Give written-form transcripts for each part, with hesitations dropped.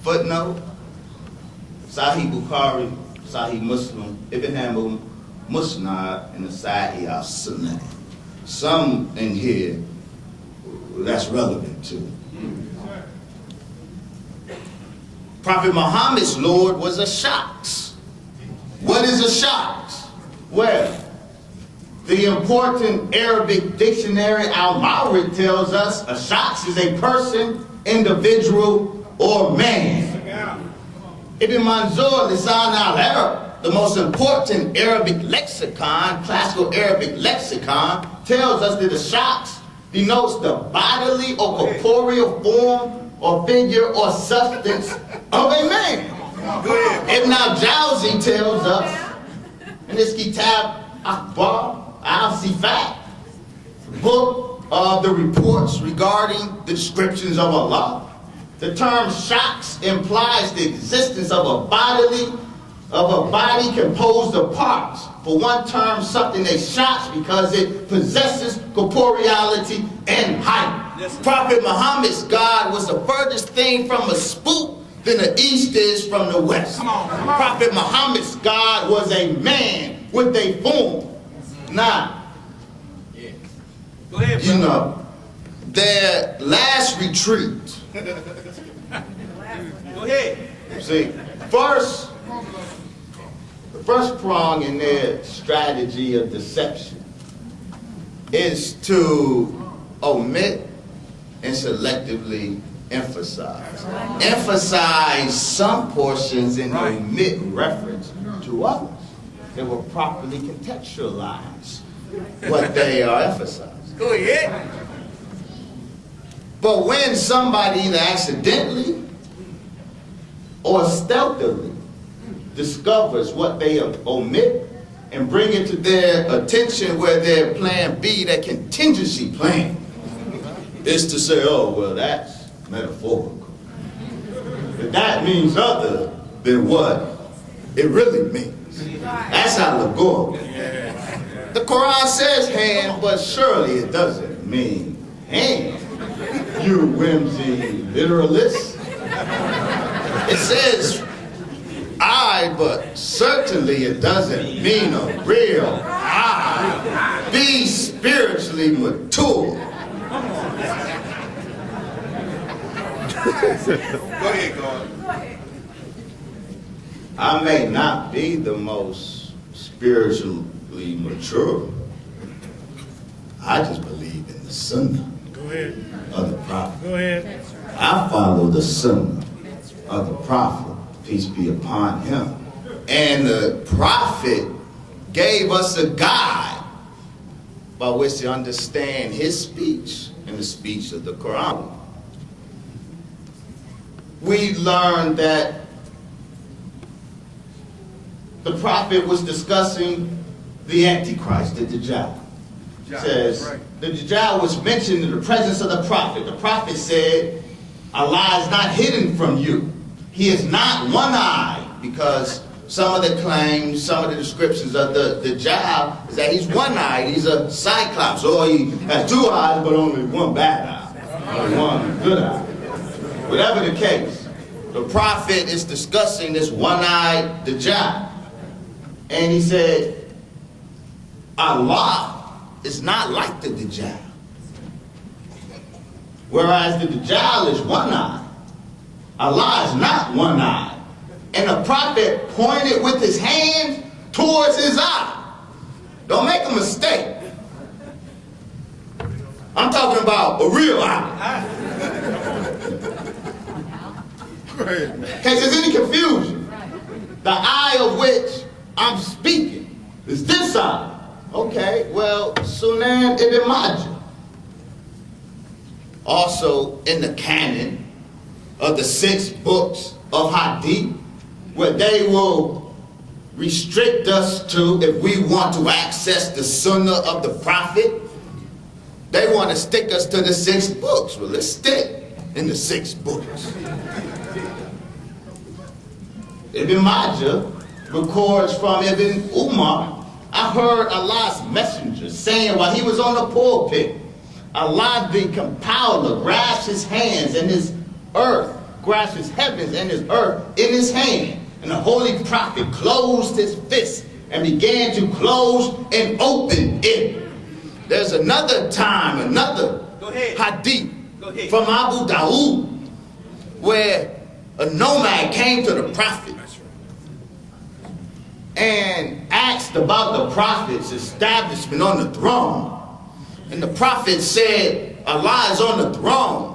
Footnote, Sahih Bukhari, Sahih Muslim, Ibn Hanbal, Musnad, and the Sahih al-Sunnah. Some in here that's relevant to. Prophet Muhammad's Lord was a shaks. What is a shaks? Well, the important Arabic dictionary Al-Mawrid tells us a shaks is a person, individual, or man. Ibn Manzur, Lisan al-Arab, the most important Arabic lexicon, classical Arabic lexicon, tells us that a shaks denotes the bodily or corporeal form or figure or substance of a man. Ibn al-Jawzi tells us in his Kitab Akhbar al-Sifat, book of the reports regarding the descriptions of Allah, the term shaks implies the existence of a body composed of parts. For one term, something a shaks because it possesses corporeality and height. Yes, Prophet Muhammad's God was the furthest thing from a spook than the east is from the west. Come on. Prophet Muhammad's God was a man with a form. Now, go ahead, you know, their last retreat. Go ahead. See, the first prong in their strategy of deception is to omit and selectively emphasize. Emphasize some portions and omit reference to others. They will properly contextualize what they are emphasizing. Go ahead. But when somebody either accidentally or stealthily discovers what they omit and bring it to their attention where their plan B, their contingency plan, is to say, oh, well, that's metaphorical. But that means other than what it really means. That's allegorical. The Quran says hand, but surely it doesn't mean hand. You whimsy literalist. It says eye, but certainly it doesn't mean a real eye. Be spiritually mature. Go ahead, God. I may not be the most spiritually mature. I just believe in the Sunnah of the Prophet. Go ahead. I follow the Sunnah of the Prophet, peace be upon him. And the Prophet gave us a guide by which to understand his speech and the speech of the Quran. We learned that the Prophet was discussing the Antichrist, the Dajjal. It says, the Dajjal was mentioned in the presence of the Prophet. The Prophet said, Allah is not hidden from you. He is not one-eyed, because some of the claims, some of the descriptions of the Dajjal is that he's one-eyed. He's a cyclops, or he has two eyes but only one bad eye, only one good eye. Whatever the case, the Prophet is discussing this one-eyed Dajjal. And he said, Allah is not like the Dajjal. Whereas the Dajjal is one-eyed, Allah is not one-eyed. And the Prophet pointed with his hand towards his eye. Don't make a mistake. I'm talking about a real eye. In case there's any confusion, the eye of which I'm speaking is this eye. Okay, well, Sunan Ibn Majah, also in the canon of the 6 books of Hadith, where they will restrict us to, if we want to access the Sunnah of the Prophet, they want to stick us to the 6 books. Well, let's stick in the 6 books. Ibn Majah records from Ibn Umar, I heard Allah's messenger saying while he was on the pulpit, Allah the compiler grasps his hands and his earth grasped his heavens and his earth in his hand. And the holy prophet closed his fist and began to close and open it. There's another time, another hadith from Abu Dawood, where a nomad came to the prophet and asked about the prophet's establishment on the throne. And the prophet said, Allah is on the throne,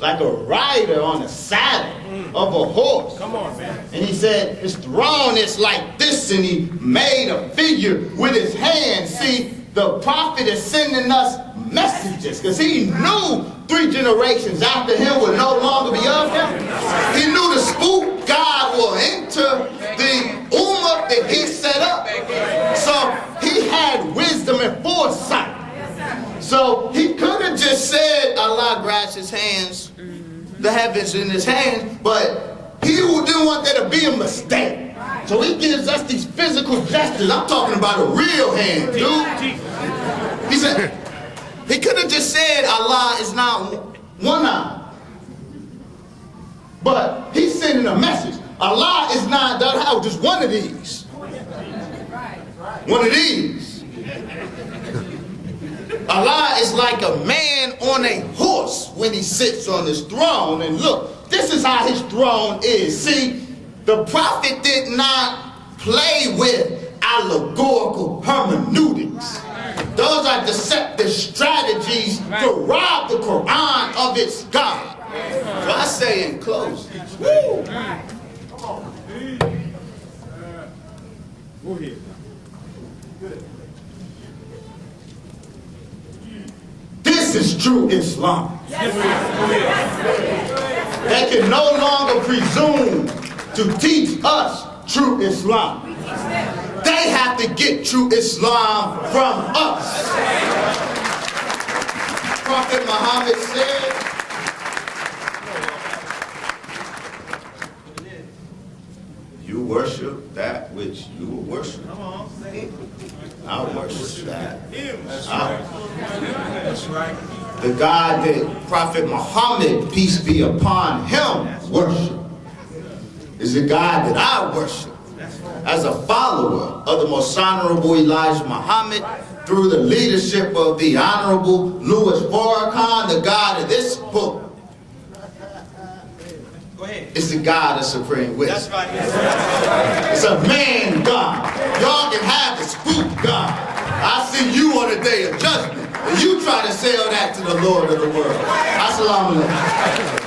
like a rider on a saddle of a horse. Come on, man. And he said, his throne is like this, and he made a figure with his hand. See, the prophet is sending us messages, because he knew 3 generations after him would no longer be of him. He knew the spook God will enter the ummah that he set up. So he had wisdom and foresight. So he could have just said Allah grasped his hands, the heavens in his hands, but he didn't want there to be a mistake. So he gives us these physical gestures. I'm talking about a real hand, dude. He said, he could have just said Allah is not one eye. But he's sending a message. Allah is not just one of these. One of these. Allah is like a man on a horse when he sits on his throne. And look, this is how his throne is. See, the prophet did not play with allegorical hermeneutics. Those are deceptive strategies to rob the Quran of its God. So I say in closing, woo. Go ahead. This is true Islam. They can no longer presume to teach us true Islam. They have to get true Islam from us. Prophet Muhammad said, you worship that which you will worship. I worship that. That's right. The God that Prophet Muhammad, peace be upon him, worship is the God that I worship as a follower of the most honorable Elijah Muhammad through the leadership of the Honorable Louis Farrakhan, the God of this book. It's the God of supreme wisdom. That's right. It's a man God. Y'all can have the spook God. I see you on the day of judgment, and you try to sell that to the Lord of the world. Assalamu alaikum.